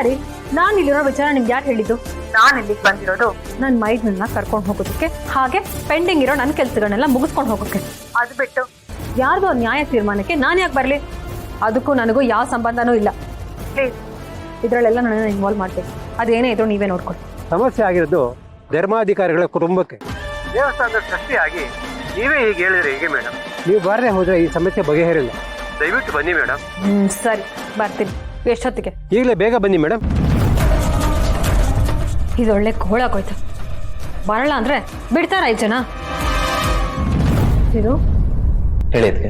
ರೀ, ನಾನು ಇಲ್ಲಿರೋ ವಿಚಾರ ನಿಮ್ಗೆ ಯಾರು ಹೇಳಿದ್ದು? ನಾನು ಇಲ್ಲಿಗೆ ಬಂದಿರೋದು ನನ್ನ ಮೈದನ್ನ ಕರ್ಕೊಂಡು ಹೋಗೋದಕ್ಕೆ, ಹಾಗೆ ಪೆಂಡಿಂಗ್ ಇರೋ ನನ್ನ ಕೆಲಸಗಳನ್ನೆಲ್ಲ ಮುಗಿಸ್ಕೊಂಡು ಹೋಗೋಕೆ. ಅದು ಬಿಟ್ಟು ಯಾರ್ದೋ ನ್ಯಾಯ ತೀರ್ಮಾನಕ್ಕೆ ನಾನು ಯಾಕೆ ಬರಲಿ? ಅದಕ್ಕೂ ನನಗೂ ಯಾವ ಸಂಬಂಧನೂ ಇಲ್ಲ. ಪ್ಲೀಸ್ ಇದರಲ್ಲೆಲ್ಲ ನನ್ನನ್ನು ಇನ್ವಾಲ್ವ್ ಮಾಡಬೇಕು. ಅದೇನೇ ಇದ್ರು ನೀವೇ ನೋಡ್ಕೊಳ್ಳಿ. ಸಮಸ್ಯೆ ಆಗಿರೋದು ಧರ್ಮಾಧಿಕಾರಿಗಳ ಕುಟುಂಬಕ್ಕೆ. ದೇವಸ್ಥಾನದ ಟ್ರಸ್ಟಿಯಾಗಿ ನೀವೇ ಹೀಗೆ ಹೇಳಿದ್ರೆ ಹೇಗೆ ಮೇಡಮ್? ನೀವು ಬಾರದೆ ಹೋದ್ರೆ ಈ ಸಮಸ್ಯೆ ಬಗೆಹರಿಲ್ಲ. ದಯವಿಟ್ಟು ಬನ್ನಿ ಮೇಡಮ್. ಸರಿ, ಬರ್ತೀನಿ. ಎಷ್ಟೊತ್ತಿಗೆ? ಈಗಲೇ ಬೇಗ ಬನ್ನಿ ಮೇಡಮ್. ಇದೊಳ್ಳೆ ಕೋಳಾಗೋಯ್ತು. ಬರಲ್ಲ ಅಂದ್ರೆ ಬಿಡ್ತಾರ 5 ಜನ? ಇದು ಹೇಳಿದ್ಕೆ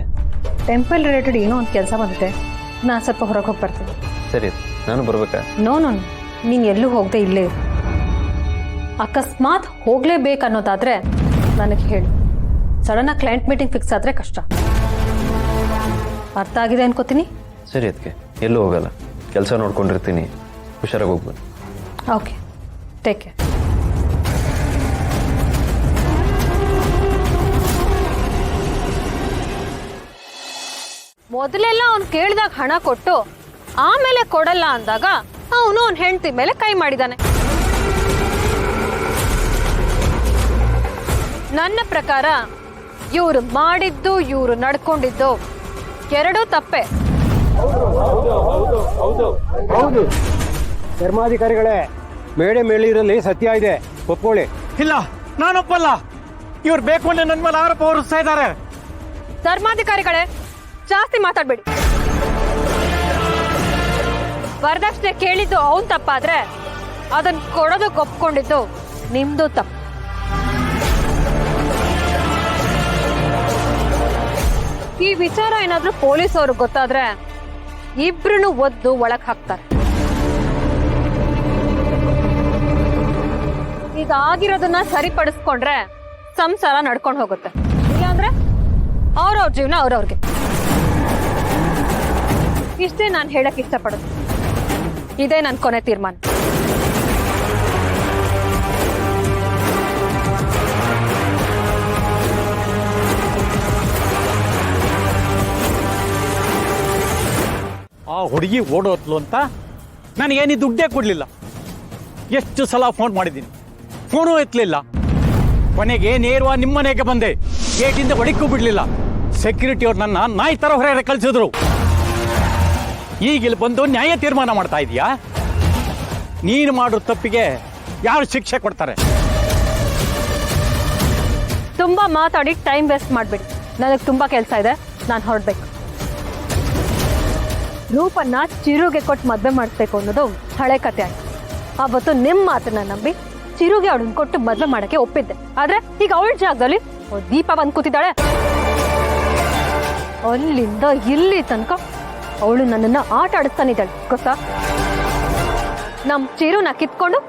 ಟೆಂಪಲ್ ರಿಲೇಟೆಡ್ ಏನೋ ಒಂದು ಕೆಲಸ ಬಂದಿದೆ. ನಾನು ಸ್ವಲ್ಪ ಹೊರಗೆ ಹೋಗಿ ಬರ್ತೀನಿ. ಸರಿ, ನಾನು ಬರ್ಬೇಕಾ? ನೋ, ನೀನು ಎಲ್ಲೂ ಹೋಗದೆ ಇಲ್ಲೇ ಇರು. ಅಕಸ್ಮಾತ್ ಹೋಗ್ಲೇಬೇಕನ್ನೋದಾದ್ರೆ ನನಗೆ ಹೇಳಿ. ಸಡನ್ನಾಗಿ ಕ್ಲೈಂಟ್ ಮೀಟಿಂಗ್ ಫಿಕ್ಸ್ ಆದರೆ ಕಷ್ಟ. ಅರ್ಥ ಆಗಿದೆ ಅನ್ಕೋತೀನಿ. ಸರಿ, ಅದಕ್ಕೆ ಎಲ್ಲೂ ಹೋಗಲ್ಲ, ಕೆಲಸ ನೋಡ್ಕೊಂಡಿರ್ತೀನಿ. ಹುಷಾರಾಗಿ ಹೋಗ್ಬೋದು. Okay, take care. ಮೊದಲೆಲ್ಲ ಅವ್ನು ಕೇಳಿದಾಗ ಹಣ ಕೊಟ್ಟು ಆಮೇಲೆ ಕೊಡಲ್ಲ ಅಂದಾಗ ಅವನು ಅವ್ನ ಹೆಂಡತಿ ಮೇಲೆ ಕೈ ಮಾಡಿದಾನೆ. ನನ್ನ ಪ್ರಕಾರ ಇವ್ರು ಮಾಡಿದ್ದು ಇವ್ರು ನಡ್ಕೊಂಡಿದ್ದು ಎರಡೂ ತಪ್ಪೆ. ಹೌದು ಧರ್ಮಾಧಿಕಾರಿಗಳೇ, ಮೇಡೆ ಮೇಲಿರಲ್ಲಿ ಸತ್ಯ ಇದೆ, ಒಪ್ಕೊಳ್ಳಿ. ಇಲ್ಲ, ನಾನೊಪ್ಪಲ್ಲ. ಇವ್ರು ಬೇಕು ಅಂದ್ರೆ ನನ್ನ ಮೇಲೆ ಆರೋಪ ಹೊರಿಸ್ತಾ ಇದ್ದಾರೆ. ಧರ್ಮಾಧಿಕಾರಿಗಳೇ, ಜಾಸ್ತಿ ಮಾತಾಡ್ಬೇಡಿ. ವರದಕ್ಷಿಣೆ ಕೇಳಿದ್ದು ಅವನ್ ತಪ್ಪಾದ್ರೆ ಅದನ್ನ ಕೊಡೋದಕ್ಕೆ ಒಪ್ಕೊಂಡಿದ್ದು ನಿಮ್ದು ತಪ್ಪು. ಈ ವಿಚಾರ ಏನಾದ್ರೂ ಪೊಲೀಸ್ ಅವ್ರಿಗೆ ಗೊತ್ತಾದ್ರೆ ಇಬ್ರು ಒದ್ದು ಒಳಗ್ ಹಾಕ್ತಾರೆ. ಈಗ ಆಗಿರೋದನ್ನ ಸರಿಪಡಿಸ್ಕೊಂಡ್ರೆ ಸಂಸಾರ ನಡ್ಕೊಂಡು ಹೋಗುತ್ತೆ. ಇಲ್ಲಾಂದ್ರೆ ಅವ್ರವ್ರ ಜೀವನ ಅವ್ರವ್ರಿಗೆ. ಇಷ್ಟೇ ನಾನು ಹೇಳಕ್ ಇಷ್ಟಪಡೋದು. ಇದೇ ನನ್ನ ಕೊನೆ ತೀರ್ಮಾನ. ಆ ಹುಡುಗಿ ಓಡೋತ್ಲು ಅಂತ ನನಗೇನಿ ದುಡ್ಡೇ ಕೊಡ್ಲಿಲ್ಲ. ಎಷ್ಟು ಸಲ ಫೋನ್ ಮಾಡಿದ್ದೀನಿ, ಫೋನು ಎತ್ತಲಿಲ್ಲ. ಕೊನೆಗೆ ನೇರವಾಗಿ ನಿಮ್ಮನೆಗೆ ಬಂದೆ. ಗೇಟಿಂದ ಹೊಡಿಕ್ಕೂ ಬಿಡ್ಲಿಲ್ಲ. ಸೆಕ್ಯೂರಿಟಿ ಅವ್ರು ನನ್ನ ನಾಯಿ ತರ ಹೊರಗಡೆ ಕಳಿಸಿದ್ರು. ಈಗಿಲ್ಲಿ ಬಂದು ನ್ಯಾಯ ತೀರ್ಮಾನ ಮಾಡ್ತಾ ಇದೀಯಾ? ನೀನು ಮಾಡೋ ತಪ್ಪಿಗೆ ಯಾರು ಶಿಕ್ಷೆ ಕೊಡ್ತಾರೆ? ತುಂಬಾ ಮಾತಾಡಿ ಟೈಮ್ ವೇಸ್ಟ್ ಮಾಡ್ಬೇಡಿ. ನನಗೆ ತುಂಬಾ ಕೆಲಸ ಇದೆ, ನಾನು ಹೊರಡ್ಬೇಕು. ರೂಪನ್ನ ಚಿರುಗೆ ಕೊಟ್ಟು ಮದುವೆ ಮಾಡಿಸ್ಬೇಕು ಅನ್ನೋದು ಹಳೆ ಕತೆ ಆಯ್ತು. ಅವತ್ತು ನಿಮ್ಮ ಮಾತನ್ನ ನಂಬಿ ಚಿರುಗೆ ಅವಳನ್ನ ಕೊಟ್ಟು ಮದುವೆ ಮಾಡಕ್ಕೆ ಒಪ್ಪಿದ್ದೆ. ಆದ್ರೆ ಈಗ ಅವಳ ಜಾಗದಲ್ಲಿ ದೀಪ ಬಂದು ಕೂತಿದ್ದಾಳೆ. ಅಲ್ಲಿಂದ ಇಲ್ಲಿ ತನಕ ಅವಳು ನನ್ನನ್ನ ಆಟ ಆಡಿಸ್ತಾನಿದ್ದಾಳೆ, ಗೊತ್ತಾ? ನಮ್ ಚಿರುನ ಕಿತ್ಕೊಂಡು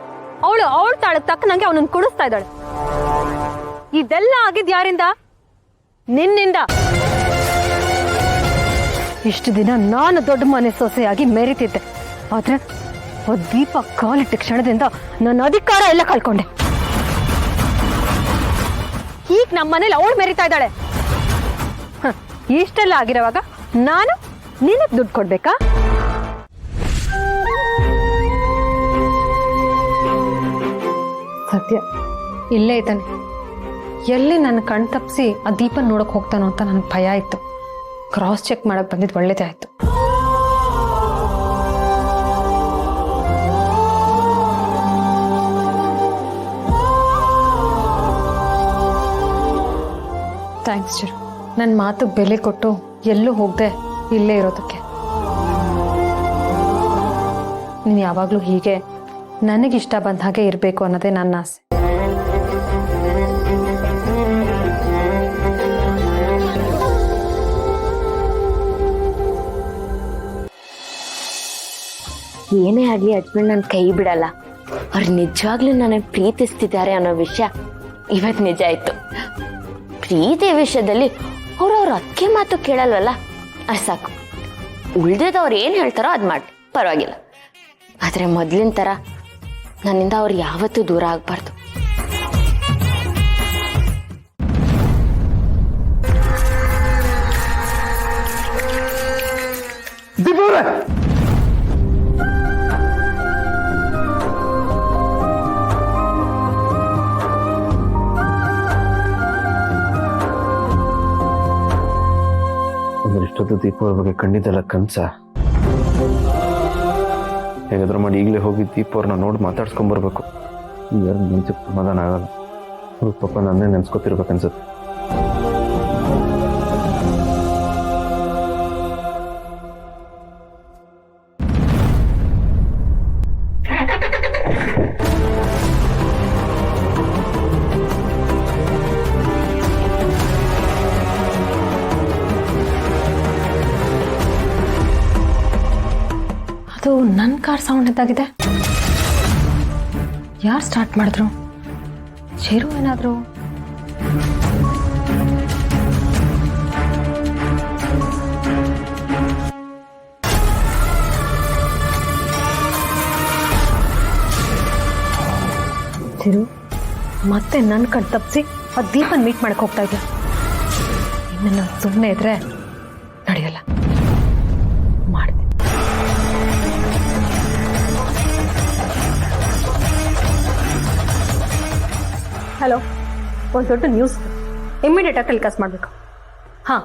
ಅವಳು ತಾಳ ತಕ್ಕನಂಗೆ ಅವನನ್ನ ಕುಡಿಸ್ತಾ ಇದ್ದಾಳೆ. ಇದೆಲ್ಲ ಆಗಿದ್ ಯಾರಿಂದ? ನಿನ್ನಿಂದ. ಇಷ್ಟು ದಿನ ನಾನು ದೊಡ್ಡ ಮನೆ ಸೊಸೆಯಾಗಿ ಮೆರಿತಿದ್ದೆ. ಆದ್ರೆ ದೀಪ ಕಾಲಿಟ್ಟ ಕ್ಷಣದಿಂದ ನನ್ನ ಅಧಿಕಾರ ಎಲ್ಲ ಕಳ್ಕೊಂಡೆ. ಈಗ ನಮ್ಮ ಮನೇಲಿ ಅವಳು ಮೆರಿತಾ ಇದ್ದಾಳೆ. ಇಷ್ಟೆಲ್ಲ ಆಗಿರೋವಾಗ ನಾನು ನಿನಗೆ ದುಡ್ಡು ಕೊಡ್ಬೇಕಾ? ಸತ್ಯ ಇಲ್ಲೇ ಇದ್ದಾನೆ. ಎಲ್ಲಿ ನನ್ನ ಕಣ್ ತಪ್ಪಿಸಿ ಆ ದೀಪ ನೋಡಕ್ ಹೋಗ್ತಾನೋ ಅಂತ ನನಗೆ ಭಯ ಇತ್ತು. ಕ್ರಾಸ್ ಚೆಕ್ ಮಾಡಕ್ ಬಂದಿದ್ದು ಒಳ್ಳೇದೇ ಆಯ್ತು. ಥ್ಯಾಂಕ್ಸ್ ಚಿರು, ನನ್ನ ಮಾತು ಬೆಲೆ ಕೊಟ್ಟು ಎಲ್ಲೂ ಹೋಗದೆ ಇಲ್ಲೇ ಇರೋದಕ್ಕೆ. ನೀನು ಯಾವಾಗಲೂ ಹೀಗೆ ನನಗಿಷ್ಟ ಬಂದ ಹಾಗೆ ಇರಬೇಕು ಅನ್ನೋದೇ ನನ್ನ ಆಸೆ. ಏನೇ ಆಗ್ಲಿ ಹಸ್ಬೆಂಡ್ ನನ್ನ ಕೈ ಬಿಡಲ್ಲ. ಅವ್ರು ನಿಜವಾಗ್ಲೂ ನನಗೆ ಪ್ರೀತಿಸ್ತಿದ್ದಾರೆ ಅನ್ನೋ ವಿಷಯ ಇವತ್ತು ನಿಜ ಆಯ್ತು. ಪ್ರೀತಿ ವಿಷಯದಲ್ಲಿ ಅವ್ರವ್ರ ಅಕ್ಕೆ ಮಾತು ಕೇಳಲ್ವಲ್ಲ, ಅಷ್ಟು ಸಾಕು. ಉಳ್ದಿದ್ದವ್ರು ಏನು ಹೇಳ್ತಾರೋ ಅದು ಮಾಡಿ ಪರವಾಗಿಲ್ಲ. ಆದರೆ ಮೊದಲಿನ ಥರ ನನ್ನಿಂದ ಅವ್ರು ಯಾವತ್ತೂ ದೂರ ಆಗಬಾರ್ದು. ಇದು ದೀಪ ಅವ್ರ ಬಗ್ಗೆ ಕಂಡಿದ್ದಲ್ಲ ಕನ್ಸ. ಹೇಗಾದ್ರೂ ಮಾಡಿ ಈಗಲೇ ಹೋಗಿ ದೀಪ ಅವ್ರನ್ನ ನೋಡಿ ಮಾತಾಡ್ಸ್ಕೊಂಬರ್ಬೇಕು. ಯಾರು ಮನ್ಸಿಗೆ ಸಮಾಧಾನ ಆಗಲ್ಲ. ಅವ್ರ ಪಾಪ ನನ್ನೇ ನೆನ್ಸ್ಕೊತಿರ್ಬೇಕನ್ಸುತ್ತೆ. ಅದು ನನ್ನ ಕಾರ್ ಸೌಂಡ್ ಇದ್ದಾಗಿದೆ. ಯಾರು ಸ್ಟಾರ್ಟ್ ಮಾಡಿದ್ರು? ಚೇರು ಏನಾದ್ರು? ಚಿರು ಮತ್ತೆ ನನ್ನ ಕಣ್ ತಪ್ಪಿಸಿ ಆ ದೀಪನ್ ಮೀಟ್ ಮಾಡಕ್ ಹೋಗ್ತಾ ಇದ್ದೆ. ಇನ್ನು ನಾನು ಸುಮ್ಮನೆ ಇದ್ರೆ ನಡೆಯಲ್ಲ. ಮಾಡ್ತೀನಿ. ಹಲೋ, ಒಂದು ದೊಡ್ಡ ನ್ಯೂಸ್ ಇಮ್ಮಿಡಿಯೇಟಾಗಿ ಟೆಲಿಕಾಸ್ಟ್ ಮಾಡಬೇಕು. ಹಾಂ,